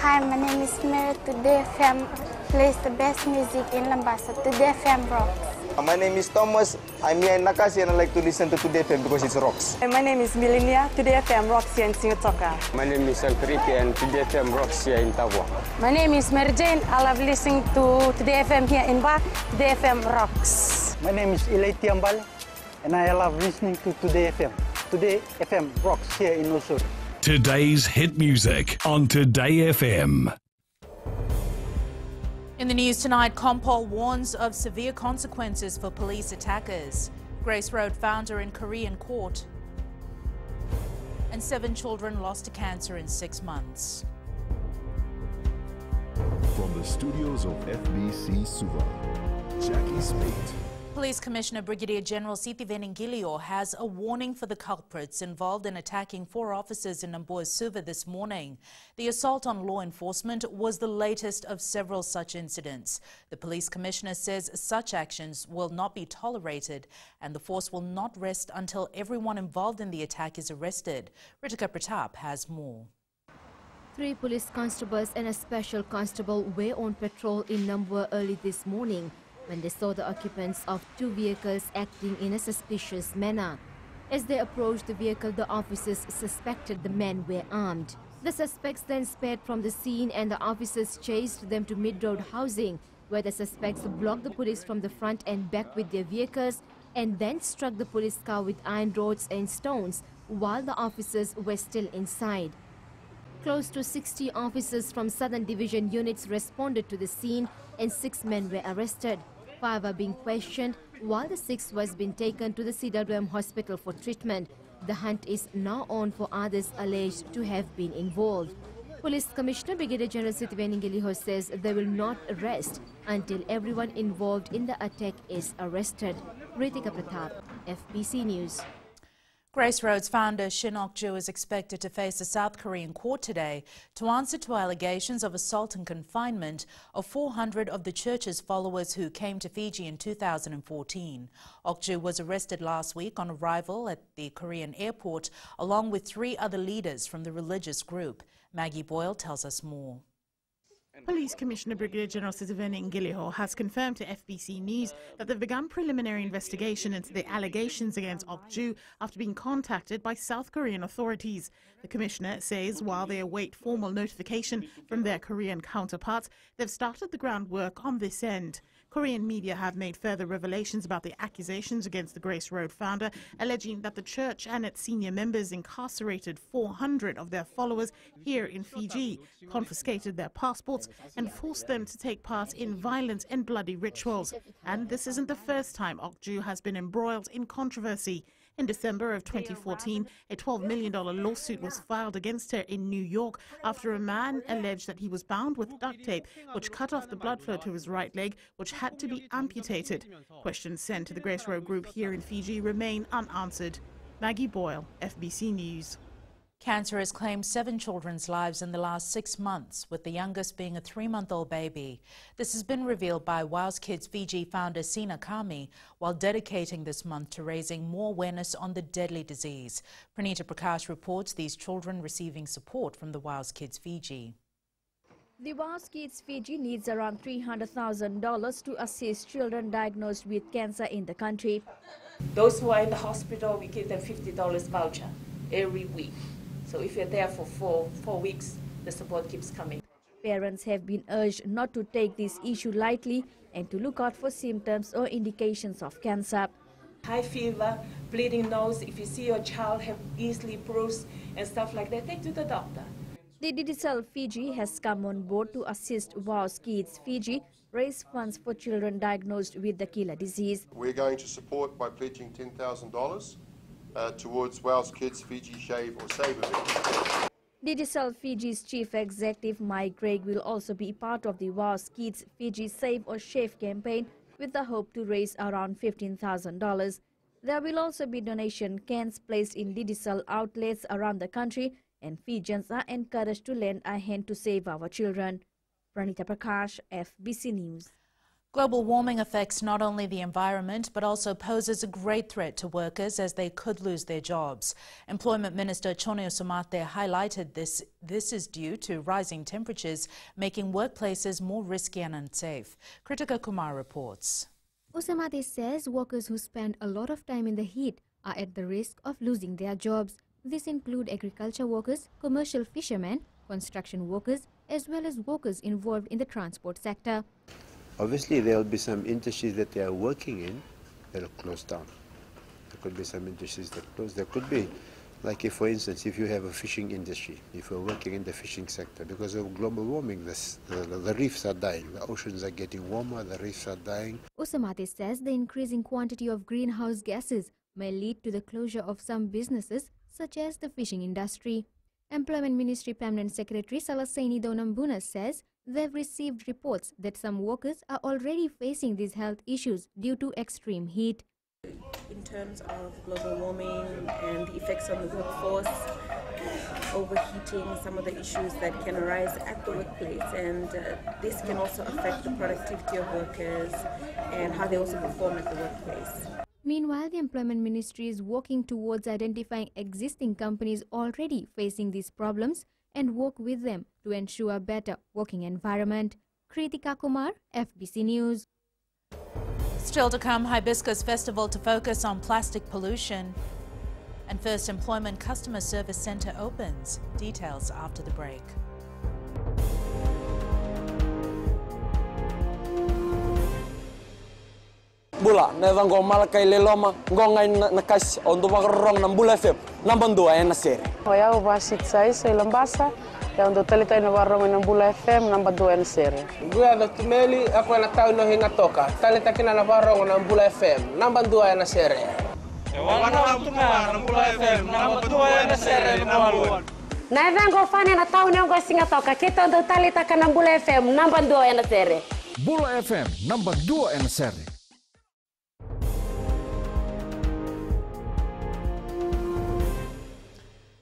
Hi, my name is Mary. Today FM plays the best music in Lambasa. Today FM rocks. My name is Thomas. I'm here in Nakasi and I like to listen to Today FM because it rocks. My name is Milenia. Today FM rocks here in Singatoka. My name is Alfripi and Today FM rocks here in Tavua. My name is Mary Jane. I love listening to Today FM here in Ba. Today FM rocks. My name is Ilaiti Ambal and I love listening to Today FM. Today FM rocks here in Osur. Today's hit music on Today FM. In the news tonight, Kompol warns of severe consequences for police attackers. Grace Road founder in Korean court. And 7 children lost to cancer in 6 months. From the studios of FBC Suva, Jackie Smith. Police Commissioner Brigadier General Sithiven Ngilio has a warning for the culprits involved in attacking 4 officers in Amboy Suva this morning. The assault on law enforcement was the latest of several such incidents. The Police Commissioner says such actions will not be tolerated and the force will not rest until everyone involved in the attack is arrested. Ritika Pratap has more. 3 police constables and a special constable were on patrol in Nambour early this morning when they saw the occupants of 2 vehicles acting in a suspicious manner. As they approached the vehicle, the officers suspected the men were armed. The suspects then sped from the scene and the officers chased them to mid-road housing, where the suspects blocked the police from the front and back with their vehicles and then struck the police car with iron rods and stones while the officers were still inside. Close to 60 officers from Southern Division units responded to the scene and 6 men were arrested. 5 are being questioned, while the 6th was being taken to the CWM hospital for treatment. The hunt is now on for others alleged to have been involved. Police Commissioner Brigadier General Sithiven Ngilio says they will not arrest until everyone involved in the attack is arrested. Ritika Pratap, FBC News. Grace Road's founder Shin Ok-ju is expected to face a South Korean court today to answer to allegations of assault and confinement of 400 of the church's followers who came to Fiji in 2014. Ok-ju was arrested last week on arrival at the Korean airport along with 3 other leaders from the religious group. Maggie Boyle tells us more. Police Commissioner Brigadier General Sithiven Ngilio has confirmed to FBC News that they've begun preliminary investigation into the allegations against Ok-ju after being contacted by South Korean authorities. The Commissioner says while they await formal notification from their Korean counterparts, they've started the groundwork on this end. Korean media have made further revelations about the accusations against the Grace Road founder, alleging that the church and its senior members incarcerated 400 of their followers here in Fiji, confiscated their passports and forced them to take part in violent and bloody rituals. And this isn't the first time Ok-ju has been embroiled in controversy. In December of 2014, a $12 million lawsuit was filed against her in New York after a man alleged that he was bound with duct tape, which cut off the blood flow to his right leg, which had to be amputated. Questions sent to the Grace Road group here in Fiji remain unanswered. Maggie Boyle, FBC News. Cancer has claimed 7 children's lives in the last 6 months, with the youngest being a 3-month-old baby. This has been revealed by WOW's Kids Fiji founder Sina Kami while dedicating this month to raising more awareness on the deadly disease. Pranita Prakash reports these children receiving support from the WOW's Kids Fiji. The WOW's Kids Fiji needs around $300,000 to assist children diagnosed with cancer in the country. Those who are in the hospital, we give them $50 voucher every week. So if you're there for four weeks, the support keeps coming. Parents have been urged not to take this issue lightly and to look out for symptoms or indications of cancer. High fever, bleeding nose, if you see your child have easily bruised and stuff like that, take to the doctor. The Digicel Fiji has come on board to assist WOW's Kids Fiji raise funds for children diagnosed with the killer disease. We're going to support by pledging $10,000 towards WOW's Kids Fiji Shave or Save event. Digicel Fiji's Chief Executive Mike Gregg will also be part of the WOW's Kids Fiji Save or Shave campaign with the hope to raise around $15,000. There will also be donation cans placed in Digicel outlets around the country, and Fijians are encouraged to lend a hand to save our children. Pranita Prakash, FBC News. Global warming affects not only the environment but also poses a great threat to workers as they could lose their jobs. Employment Minister Choneo Somate highlighted this. This is due to rising temperatures, making workplaces more risky and unsafe. Kritika Kumar reports. Osamate says workers who spend a lot of time in the heat are at the risk of losing their jobs. This include agriculture workers, commercial fishermen, construction workers, as well as workers involved in the transport sector. Obviously, there will be some industries that they are working in that will close down. There could be some industries that close. There could be, like if, for instance, if you have a fishing industry, if you're working in the fishing sector, because of global warming, the reefs are dying, the oceans are getting warmer, the reefs are dying. Osamate says the increasing quantity of greenhouse gases may lead to the closure of some businesses, such as the fishing industry. Employment Ministry Permanent Secretary Salaseni Donambuna says they've received reports that some workers are already facing these health issues due to extreme heat. In terms of global warming and the effects on the workforce, overheating, some of the issues that can arise at the workplace, and this can also affect the productivity of workers and how they also perform at the workplace. Meanwhile, the Employment Ministry is working towards identifying existing companies already facing these problems and work with them to ensure a better working environment. Kritika Kumar, FBC News. Still to come, Hibiscus Festival to focus on plastic pollution. And First Employment Customer Service Centre opens. Details after the break. Bula, nevang gomal kay leloma, ngongai nakas untuk makarong ng Bula FM, nambang dua na seri. Hoya ubasit sai lambasa, ya untuk talita na warong ng Bula FM, nambang dua na seri. Gue ada tumeli, aku nak tahu no hinga toka, talita kina na warong ng Bula FM, nambang dua na seri. Warong tuma ng Bula FM, nambang dua na seri naluan. Nevang go fani na tahu no hinga toka, kita untuk talita kina Bula FM, nambang dua na seri. Bula FM, nambang dua na seri.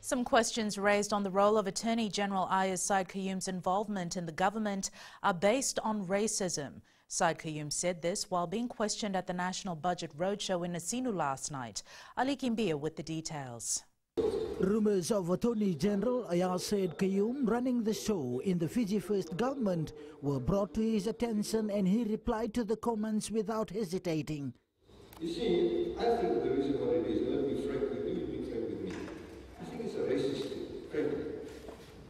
Some questions raised on the role of Attorney General Ayaz Said Qayyum's involvement in the government are based on racism. Said Qayyum said this while being questioned at the National Budget Roadshow in Nasinu last night. Ali Kimbia with the details. Rumours of Attorney General Ayaz Said Qayyum running the show in the Fiji First government were brought to his attention, and he replied to the comments without hesitating. You see, I think the reason what it is, let me be frank with you, be frank with me. I think it's a racist thing, frankly.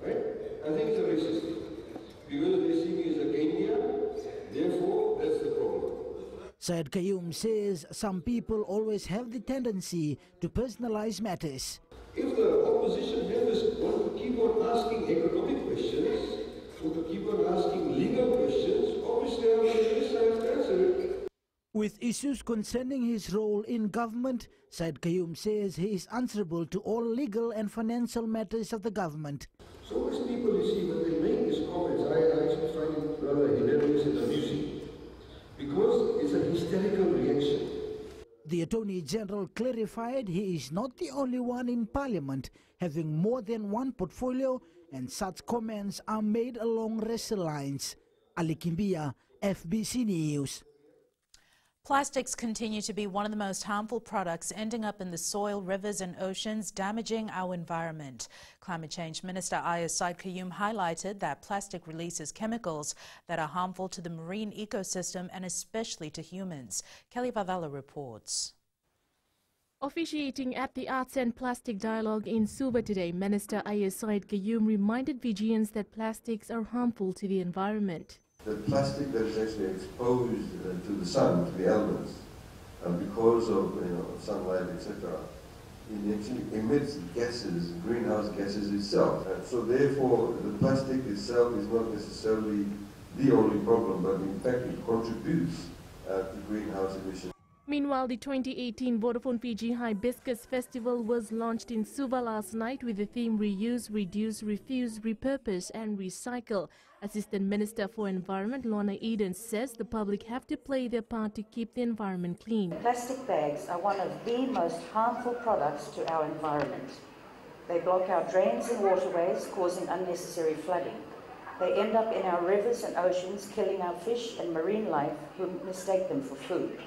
Right? I think it's a racist thing. Because they see me as a Kenya, therefore, that's the problem. Said Qayyum says some people always have the tendency to personalize matters. If the opposition members want to keep on asking economic questions, or to keep on asking legal questions, obviously I'm on the side to answer it. With issues concerning his role in government, Said Qayyum says he is answerable to all legal and financial matters of the government. So much people, you see, when they make these comments, I actually find it rather hilarious and amusing, because it's a hysterical reaction. The Attorney General clarified he is not the only one in Parliament having more than one portfolio, and such comments are made along racial lines. Ali Kimbia, FBC News. Plastics continue to be one of the most harmful products ending up in the soil, rivers and oceans, damaging our environment. Climate Change Minister Ayaz Said Qayyum highlighted that plastic releases chemicals that are harmful to the marine ecosystem and especially to humans. Kelly Vavala reports. Officiating at the Arts and Plastic Dialogue in Suva today, Minister Ayaz Said Qayyum reminded Fijians that plastics are harmful to the environment. The plastic that is actually exposed to the sun, to the elements, because of sunlight, etc., it actually emits gases, greenhouse gases itself. So therefore, the plastic itself is not necessarily the only problem, but in fact it contributes to greenhouse emissions. Meanwhile, the 2018 Vodafone Fiji Hibiscus Festival was launched in Suva last night with the theme Reuse, Reduce, Refuse, Repurpose and Recycle. Assistant Minister for Environment Lorna Eden says the public have to play their part to keep the environment clean. Plastic bags are one of the most harmful products to our environment. They block our drains and waterways, causing unnecessary flooding. They end up in our rivers and oceans, killing our fish and marine life who mistake them for food.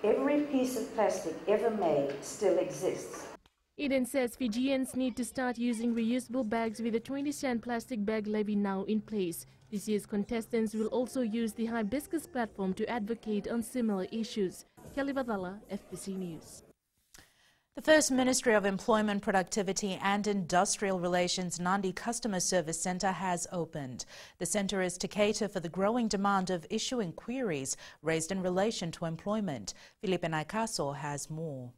Every piece of plastic ever made still exists. Eden says Fijians need to start using reusable bags with a 20-cent plastic bag levy now in place. This year's contestants will also use the Hibiscus platform to advocate on similar issues. Kelly Badala, FBC News. The First Ministry of Employment, Productivity and Industrial Relations Nandi Customer Service Centre has opened. The centre is to cater for the growing demand of issuing queries raised in relation to employment. Felipe Naikaso has more.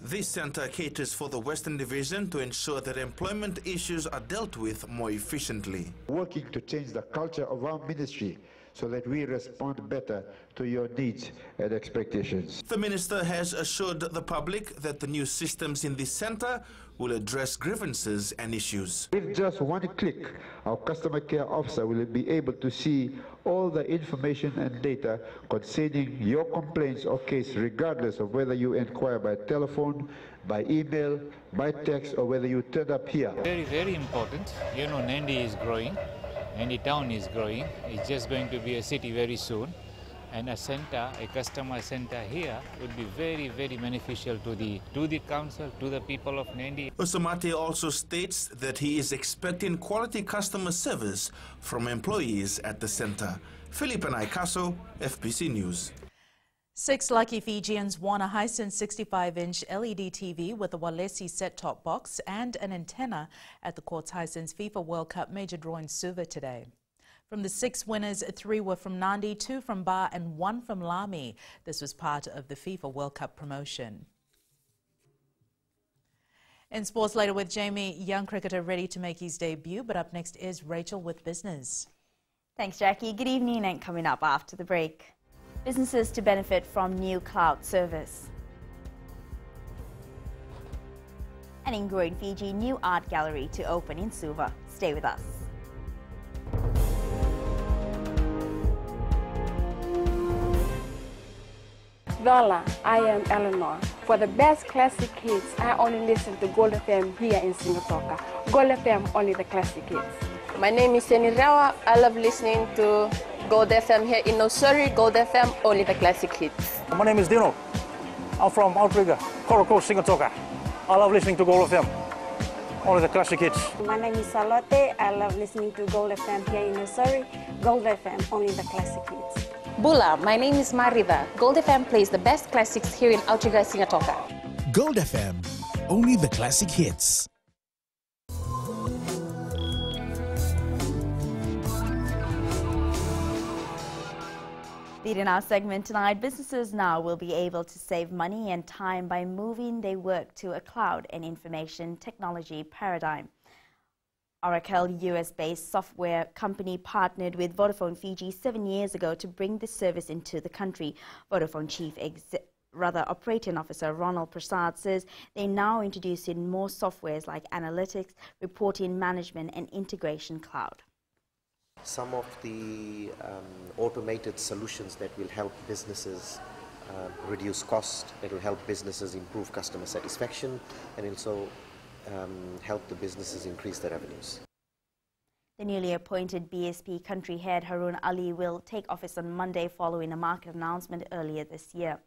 This centre caters for the Western Division to ensure that employment issues are dealt with more efficiently. Working to change the culture of our ministry so that we respond better to your needs and expectations. The Minister has assured the public that the new systems in this centre will address grievances and issues. With just one click, our customer care officer will be able to see all the information and data concerning your complaints or case, regardless of whether you inquire by telephone, by email, by text, or whether you turn up here. Very, very important. You know, Nandi is growing. Nandi town is growing. It's just going to be a city very soon. And a center, a customer center here would be very, very beneficial to the council, to the people of Nandi. Osamate also states that he is expecting quality customer service from employees at the centre. Felipe Naikaso, FBC News. 6 lucky Fijians won a Hisense 65-inch LED TV with a Walesi set-top box and an antenna at the Courts Hisense FIFA World Cup major draw in Suva today. From the 6 winners, 3 were from Nandi, 2 from Ba and 1 from Lami. This was part of the FIFA World Cup promotion. In sports later with Jamie, young cricketer ready to make his debut, but up next is Rachel with business. Thanks, Jackie. Good evening, and coming up after the break. Businesses to benefit from new cloud service. And in growing Fiji, new art gallery to open in Suva. Stay with us. Voila, I am Eleanor. For the best classic hits, I only listen to Gold FM here in Singapore. Gold FM, only the classic hits. My name is Seni Rawa. I love listening to Gold FM here in Nosuri. Gold FM, only the classic hits. My name is Dino. I'm from Outrigger, Coral Coast, Singapore. I love listening to Gold FM, only the classic hits. My name is Salote. I love listening to Gold FM here in Nosuri. Gold FM, only the classic hits. Bula, my name is Mariva. Gold FM plays the best classics here in Outrigger, Singapore. Gold FM, only the classic hits. Leading our segment tonight, businesses now will be able to save money and time by moving their work to a cloud and information technology paradigm. Oracle, US-based software company, partnered with Vodafone Fiji 7 years ago to bring this service into the country. Vodafone Chief Operating Officer Ronald Prasad says they're now introducing more softwares like analytics, reporting management and integration cloud. Some of the automated solutions that will help businesses reduce cost, that will help businesses improve customer satisfaction, and also help the businesses increase their revenues. The newly appointed BSP country head Harun Ali will take office on Monday following a market announcement earlier this year.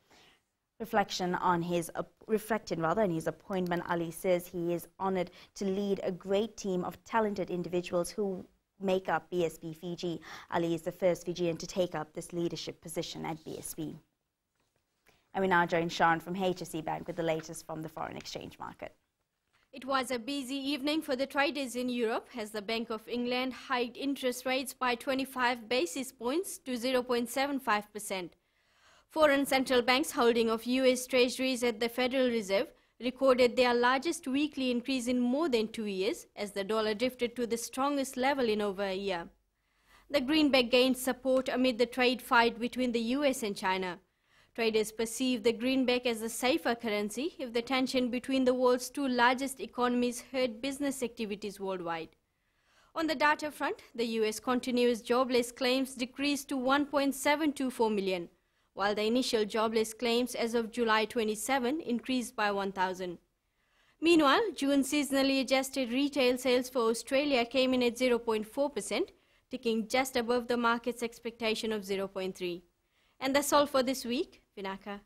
Reflecting on his appointment, Ali says he is honoured to lead a great team of talented individuals who make up BSP Fiji. Ali is the first Fijian to take up this leadership position at BSP. And we now join Sharon from HSE Bank with the latest from the foreign exchange market. It was a busy evening for the traders in Europe as the Bank of England hiked interest rates by 25 basis points to 0.75%. Foreign central banks holding of US treasuries at the Federal Reserve recorded their largest weekly increase in more than 2 years as the dollar drifted to the strongest level in over a year. The greenback gained support amid the trade fight between the US and China. Traders perceive the greenback as a safer currency if the tension between the world's 2 largest economies hurt business activities worldwide. On the data front, the US continuous jobless claims decreased to 1.724 million, while the initial jobless claims as of July 27 increased by 1,000. Meanwhile, June seasonally adjusted retail sales for Australia came in at 0.4%, ticking just above the market's expectation of 0.3%. And that's all for this week. Vinaka.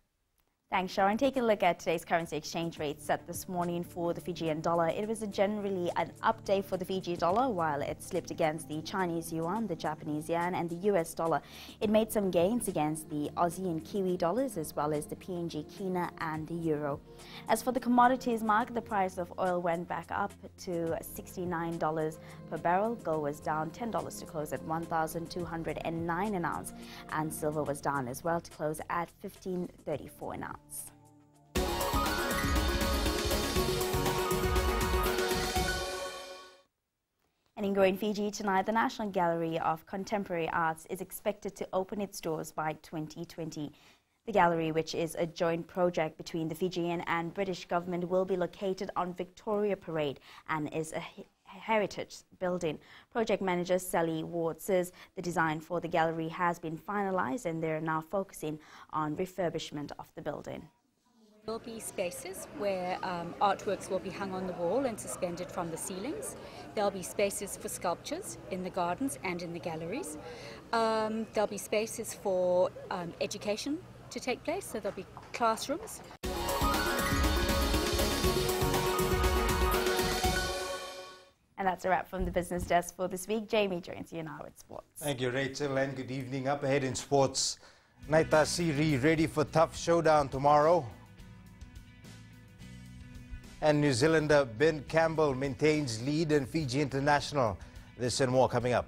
Thanks, Sharon. Taking a look at today's currency exchange rate set this morning for the Fijian dollar. It was generally an up day for the Fiji dollar, while it slipped against the Chinese yuan, the Japanese yen, and the US dollar. It made some gains against the Aussie and Kiwi dollars, as well as the PNG Kina and the euro. As for the commodities market, the price of oil went back up to $69 per barrel. Gold was down $10 to close at $1,209 an ounce, and silver was down as well to close at $15.34 an ounce. And in Growing Fiji tonight, the National Gallery of Contemporary Arts is expected to open its doors by 2020. The gallery, which is a joint project between the Fijian and British government, will be located on Victoria Parade and is a heritage building. Project manager Sally Ward says the design for the gallery has been finalized and they're now focusing on refurbishment of the building. There will be spaces where artworks will be hung on the wall and suspended from the ceilings. There will be spaces for sculptures in the gardens and in the galleries. There will be spaces for education to take place, so there will be classrooms. And that's a wrap from the business desk for this week. Jamie joins you now with sports. Thank you, Rachel, and good evening. Up ahead in sports, Naita Siri ready for tough showdown tomorrow. And New Zealander Ben Campbell maintains lead in Fiji International. This and more coming up.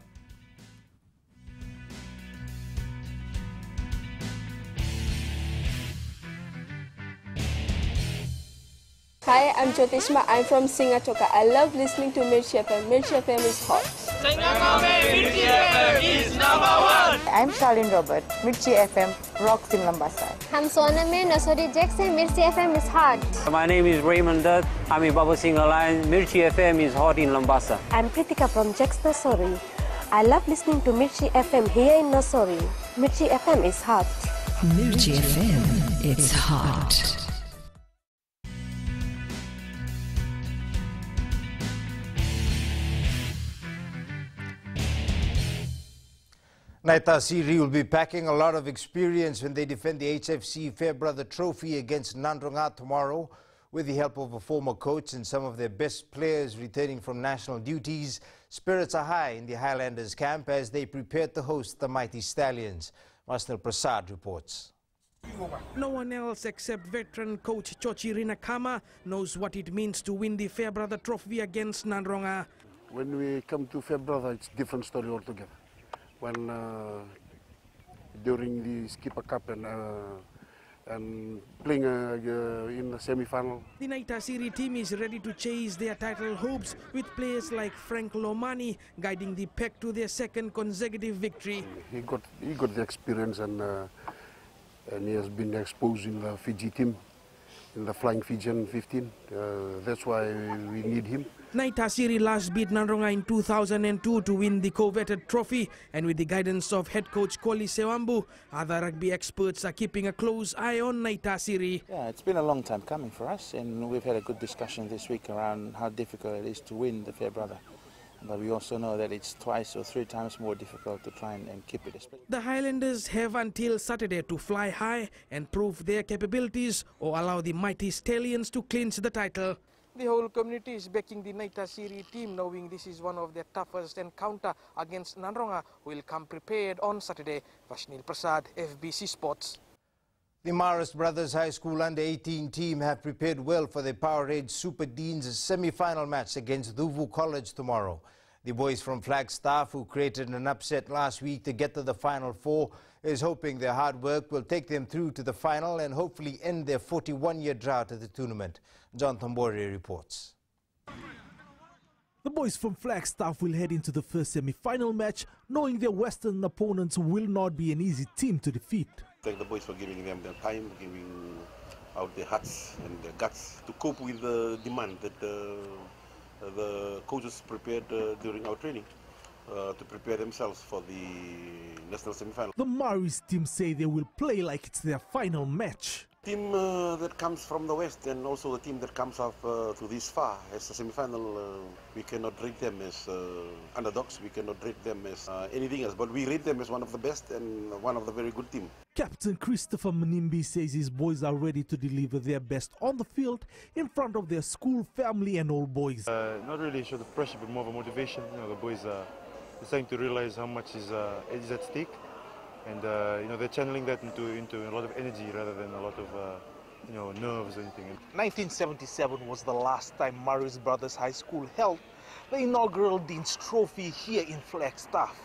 Hi, I'm Jyotishma. I'm from Singatoka. I love listening to Mirchi FM. Mirchi FM is hot. Mirchi FM is #1. I'm Charlene Robert. Mirchi FM rocks in Lambasa. I'm Soname Nasori Jackson. Mirchi FM is hot. My name is Raymond Dutt. I'm in Baba Singh Alliance. Mirchi FM is hot in Lambasa. I'm Pritika from Jax Nasori. I love listening to Mirchi FM here in Nasori. Mirchi FM is hot. Mirchi FM, it's hot. Naita Siri will be packing a lot of experience when they defend the HFC Fairbrother Trophy against Nandronga tomorrow. With the help of a former coach and some of their best players returning from national duties, spirits are high in the Highlanders camp as they prepare to host the mighty Stallions. Masnil Prasad reports. No one else except veteran coach Chochi Rinakama knows what it means to win the Fairbrother Trophy against Nandronga. When we come to Fairbrother, it's a different story altogether. When during the Skipper Cup and playing in the semi-final. The Naita Siri team is ready to chase their title hopes with players like Frank Lomani guiding the pack to their second consecutive victory. He got the experience and he has been exposed in the Fiji team, in the Flying Fijian 15. That's why we need him. Naita Siri last beat Nandronga in 2002 to win the coveted trophy, and with the guidance of head coach Koli Sewambu, other rugby experts are keeping a close eye on Naita Siri. Yeah, it's been a long time coming for us, and we've had a good discussion this week around how difficult it is to win the Fairbrother. But we also know that it's twice or three times more difficult to try and keep it. The Highlanders have until Saturday to fly high and prove their capabilities or allow the mighty Stallions to clinch the title. The whole community is backing the Naita Siri team, knowing this is one of their toughest encounter against Nandronga, who will come prepared on Saturday. Vashnil Prasad, FBC Sports. The Maris Brothers High School Under-18 team have prepared well for the Powerade Super Deans semi-final match against Duvu College tomorrow. The boys from Flagstaff, who created an upset last week to get to the Final Four, is hoping their hard work will take them through to the final and hopefully end their 41-year drought at the tournament. John Tambori reports. The boys from Flagstaff will head into the first semi-final match, knowing their Western opponents will not be an easy team to defeat. Thank the boys for giving them their time, giving out their hearts and their guts to cope with the demand that the coaches prepared during our training to prepare themselves for the national semi-final. The Maris team say they will play like it's their final match. Team that comes from the West and also the team that comes up to this far as a semi-final, we cannot rate them as underdogs, we cannot rate them as anything else, but we rate them as one of the best and one of the very good team. Captain Christopher Mnimbi says his boys are ready to deliver their best on the field in front of their school, family and all boys. Not really sure the pressure, but more of a motivation. You know, the boys are starting to realize how much is at stake. And you know, they're channeling that into a lot of energy rather than a lot of you know, nerves or anything. 1977 was the last time Marist Brothers High School held the inaugural Dean's Trophy here in Flagstaff.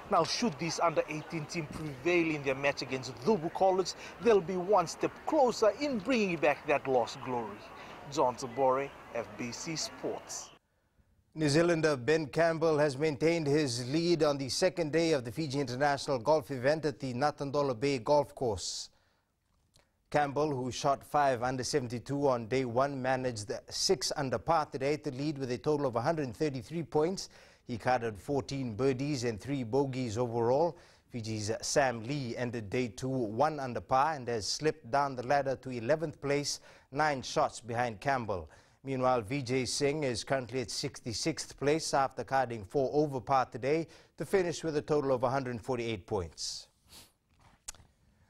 Now, should this under-18 team prevail in their match against Dhubu College, they'll be one step closer in bringing back that lost glory. John Tabore, FBC Sports. New Zealander Ben Campbell has maintained his lead on the second day of the Fiji International Golf event at the Natandola Bay Golf Course. Campbell, who shot 5 under 72 on day one, managed 6 under par today to lead with a total of 133 points. He carded 14 birdies and 3 bogeys overall. Fiji's Sam Lee ended day 2 1 under par and has slipped down the ladder to 11th place, 9 shots behind Campbell. Meanwhile, Vijay Singh is currently at 66th place after carding 4 over par today to finish with a total of 148 points.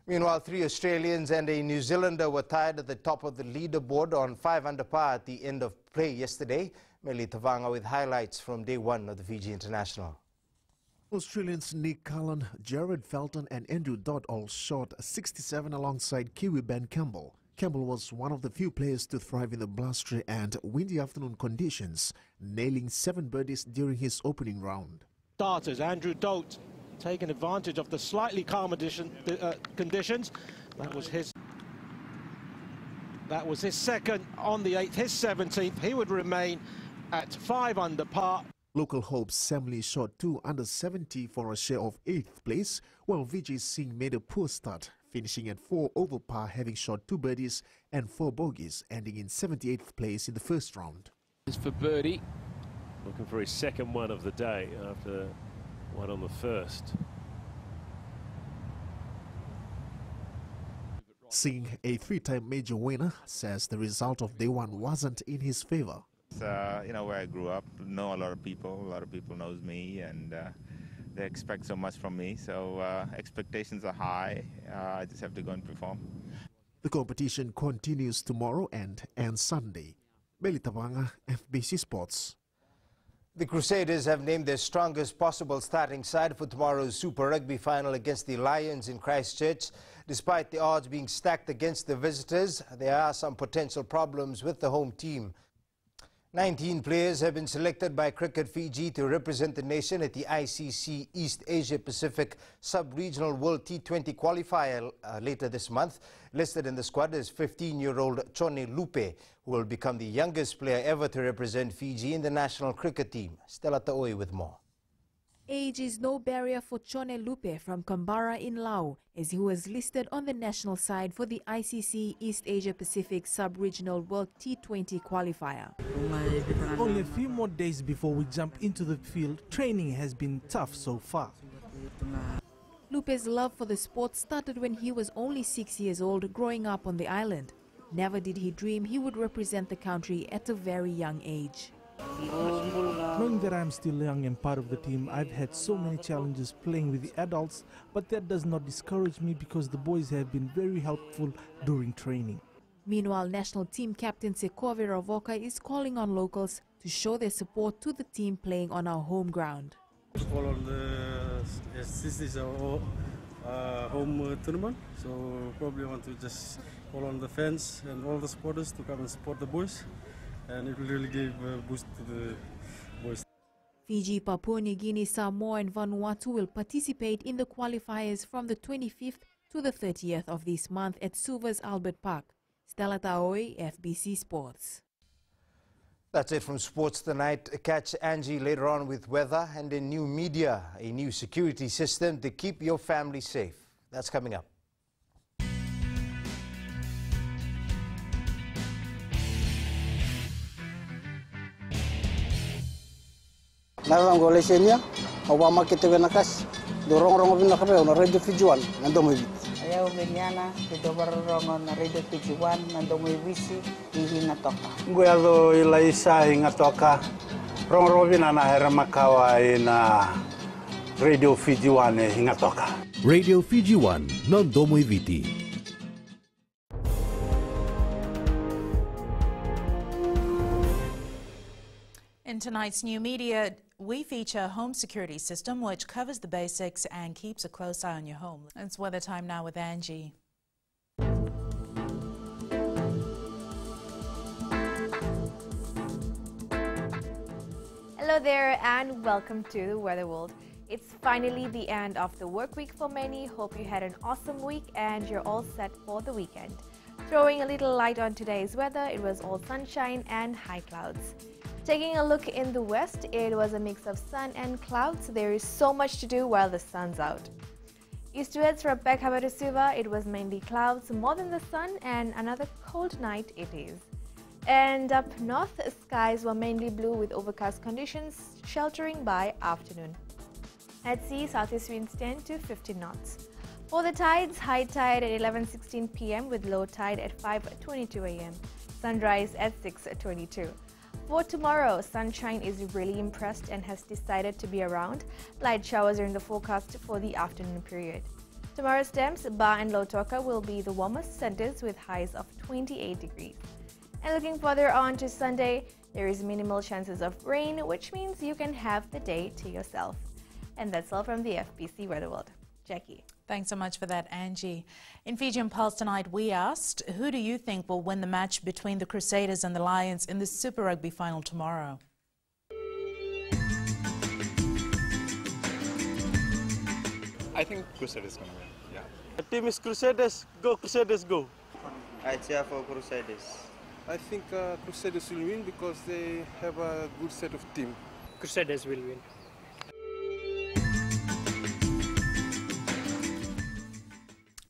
Meanwhile, 3 Australians and a New Zealander were tied at the top of the leaderboard on 5 under par at the end of play yesterday. Meli Tavanga with highlights from day 1 of the Fiji International. Australians Nick Cullen, Jared Felton and Andrew Dodd all shot 67 alongside Kiwi Ben Campbell. Campbell was one of the few players to thrive in the blustery and windy afternoon conditions, nailing 7 birdies during his opening round. Starters, Andrew Dodd taking advantage of the slightly calmer conditions. That was his second on the 8th, his 17th. He would remain at 5 under par. Local hopes Sam Lee shot 2 under 70 for a share of 8th place, while Vijay Singh made a poor start, finishing at 4 over par, having shot 2 birdies and 4 bogeys, ending in 78th place in the first round. It's for birdie, looking for his second one of the day after one on the first. Singh, a 3-time major winner, says the result of day 1 wasn't in his favor. You know, where I grew up, know a lot of people knows me, and they expect so much from me, so expectations are high. I just have to go and perform. The competition continues tomorrow and ends Sunday. Meli Tavanga, FBC Sports. The Crusaders have named their strongest possible starting side for tomorrow's Super Rugby final against the Lions in Christchurch. Despite the odds being stacked against the visitors, there are some potential problems with the home team. 19 players have been selected by Cricket Fiji to represent the nation at the ICC East Asia Pacific Sub-Regional World T20 qualifier later this month. Listed in the squad is 15-year-old Chone Lupe, who will become the youngest player ever to represent Fiji in the national cricket team. Stella Taoi with more. Age is no barrier for Chone Lupe from Canberra in Laos, as he was listed on the national side for the ICC East Asia Pacific Sub-Regional World T20 qualifier. Only a few more days before we jump into the field, training has been tough so far. Lupe's love for the sport started when he was only 6 years old, growing up on the island. Never did he dream he would represent the country at a very young age. Knowing that I'm still young and part of the team, I've had so many challenges playing with the adults, but that does not discourage me because the boys have been very helpful during training. Meanwhile, national team captain Sekove Ravoka is calling on locals to show their support to the team playing on our home ground. All on this is our home tournament, so probably want to just call on the fans and all the supporters to come and support the boys, and it will really give a boost to the boys. Fiji, Papua New Guinea, Samoa and Vanuatu will participate in the qualifiers from the 25th to the 30th of this month at Suva's Albert Park. Stella Taoi, FBC Sports. That's it from sports tonight. Catch Angie later on with weather and in new media, a new security system to keep your family safe. That's coming up. Narang golesenya, Obama kita benakas, dorong-dorong binakape, orang radio Fijuan, nanti Ayaw binyana, ito barongon na Radio PG1, nandong wisi, ihingatoka. Guado ilaisa hingatoka, rong robina na heramakawa na Radio PG1 hingatoka. Radio PG1, nandong witi. In tonight's new media, we feature a home security system which covers the basics and keeps a close eye on your home. It's weather time now with Angie. Hello there and welcome to the Weather World. It's finally the end of the work week for many. Hope you had an awesome week and you're all set for the weekend. Throwing a little light on today's weather, it was all sunshine and high clouds. Taking a look in the west, it was a mix of sun and clouds. There is so much to do while the sun's out. Eastwards from Pekhawa to Suva, it was mainly clouds, more than the sun, and another cold night it is. And up north, skies were mainly blue with overcast conditions, sheltering by afternoon. At sea, southeast winds 10 to 15 knots. For the tides, high tide at 11:16 p.m. with low tide at 5:22 a.m. Sunrise at 6:22. For tomorrow, sunshine is really impressed and has decided to be around. Light showers are in the forecast for the afternoon period. Tomorrow's temps, Ba and Lautoka will be the warmest centers with highs of 28 degrees. And looking further on to Sunday, there is minimal chances of rain, which means you can have the day to yourself. And that's all from the FBC Weather World. Jackie. Thanks so much for that, Angie. In Fijian Pulse tonight, we asked, who do you think will win the match between the Crusaders and the Lions in the Super Rugby final tomorrow? I think Crusaders going to win, yeah. The team is Crusaders, go Crusaders, go. I cheer for Crusaders. I think Crusaders will win because they have a good set of team. Crusaders will win.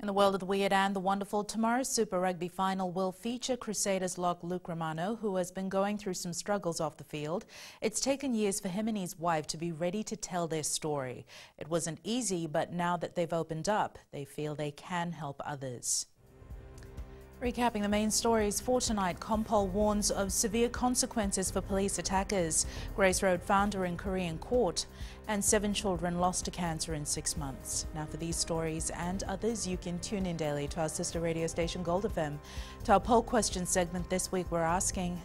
In the world of the weird and the wonderful, tomorrow's Super Rugby final will feature Crusaders lock Luke Romano, who has been going through some struggles off the field. It's taken years for him and his wife to be ready to tell their story. It wasn't easy, but now that they've opened up, they feel they can help others. Recapping the main stories for tonight, Kompol warns of severe consequences for police attackers. Grace Road founder in Korean court. And 7 children lost to cancer in 6 months. Now for these stories and others, you can tune in daily to our sister radio station Gold FM. To our poll question segment this week, we're asking,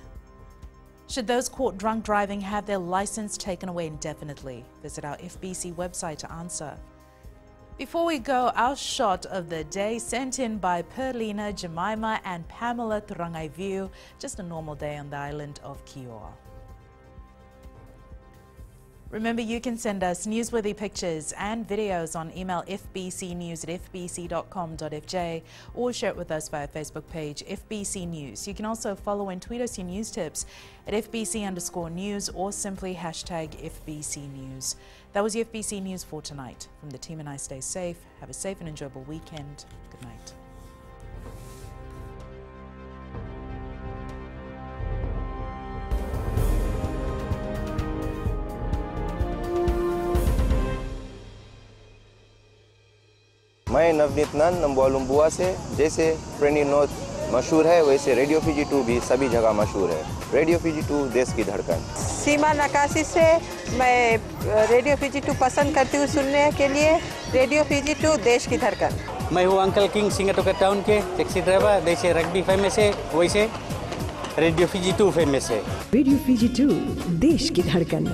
should those caught drunk driving have their license taken away indefinitely? Visit our FBC website to answer. Before we go, our shot of the day sent in by Perlina, Jemima and Pamela Turangai View. Just a normal day on the island of Kioa. Remember, you can send us newsworthy pictures and videos on email fbcnews@fbc.com.fj or share it with us via Facebook page FBC News. You can also follow and tweet us your news tips at FBC_news or simply hashtag FBC News. That was the FBC News for tonight. From the team and I, stay safe. Have a safe and enjoyable weekend. Good night. मैं नवनीत नंद नंबोलुम्बुआ से। जैसे प्रेनी note मशहूर है, वैसे radio Fiji 2 भी सभी जगह मशहूर है। रेडियो फीजी 2 देश की धड़कन। सीमा नकाशी से मैं रेडियो फीजी 2 पसंद करती हूँ सुनने के लिए। रेडियो फीजी 2 देश की धड़कन। मैं हूँ अंकल किंग सिंगाटोका टाउन के टैक्सी ड्राइवर। जैसे रग्बी फेमस है, वैसे रेडियो फीजी 2 फेमस है। रेडियो फीजी 2 देश की धड़कन।